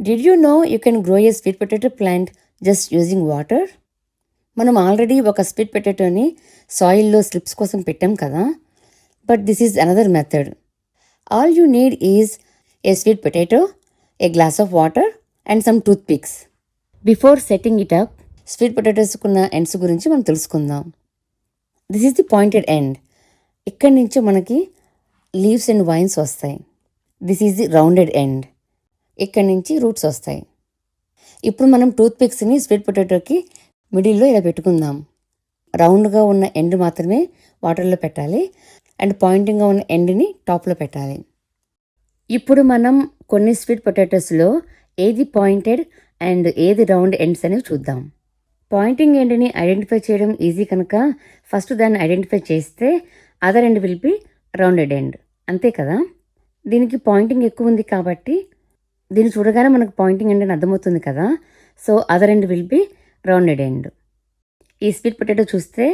Did you know you can grow a sweet potato plant just using water? మనం already ఒక sweet పొటాటోని సాయిల్లో slips కోసం పెట్టాం కదా, but this is another method. All you need is a sweet potato, a glass of water and some toothpicks. Before setting it up, sweet పొటాటోస్కున్న ends గురించి మనం తెలుసుకుందాం. This is the pointed end. ఇక్కడి నుంచి మనకి leaves and vines వస్తాయి. This is the rounded end. ఇక్కడి నుంచి రూట్స్ వస్తాయి. ఇప్పుడు మనం టూత్ పిక్స్ని స్వీట్ పొటాటోకి మిడిల్లో ఇలా పెట్టుకుందాం. రౌండ్గా ఉన్న ఎండ్ మాత్రమే వాటర్లో పెట్టాలి అండ్ పాయింటింగ్గా ఉన్న ఎండ్ని టాప్లో పెట్టాలి. ఇప్పుడు మనం కొన్ని స్వీట్ పొటాటోస్లో ఏది పాయింటెడ్ అండ్ ఏది రౌండ్ ఎండ్స్ అనేవి చూద్దాం. పాయింటింగ్ ఎండ్ని ఐడెంటిఫై చేయడం ఈజీ కనుక ఫస్ట్ దాన్ని ఐడెంటిఫై చేస్తే other end will be rounded end. అంతే కదా. దీనికి పాయింటింగ్ ఎక్కువ ఉంది కాబట్టి దీన్ని చూడగానే మనకు పాయింటింగ్ ఎండ్ అని అర్థమవుతుంది కదా. So other end will be rounded end. ఈ స్వీట్ పొటాటో చూస్తే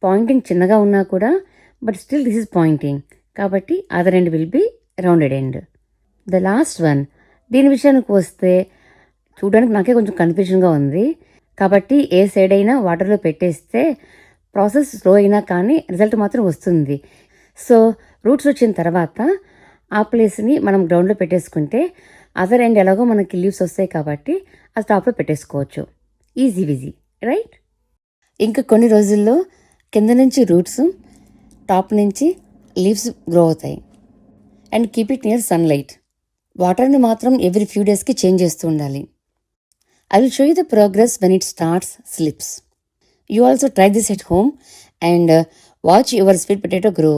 పాయింటింగ్ చిన్నగా ఉన్నా కూడా but still this is pointing కాబట్టి other end will be rounded end. The last one, దీని విషయానికి వస్తే చూడడానికి నాకే కొంచెం కన్ఫ్యూజన్గా ఉంది. కాబట్టి ఏ సైడ్ అయినా వాటర్లో పెట్టేస్తే ప్రాసెస్ స్లో అయినా కానీ రిజల్ట్ మాత్రం వస్తుంది. సో రూట్స్ వచ్చిన తర్వాత ఆ ప్లేస్ని మనం గ్రౌండ్లో పెట్టేసుకుంటే అదర్ ఎండ్ ఎలాగో మనకి లీవ్స్ వస్తాయి కాబట్టి అది టాప్లో పెట్టేసుకోవచ్చు. ఈజీ విజీ, రైట్? ఇంకా కొన్ని రోజుల్లో కింద నుంచి రూట్స్, టాప్ నుంచి లీవ్స్ గ్రో అవుతాయి. And keep it near sunlight. వాటర్ని మాత్రం ఎవ్రీ ఫ్యూ డేస్కి చేంజ్ చేస్తూ ఉండాలి. I will show you the progress when it starts slips. You also try this at home and watch your sweet potato grow.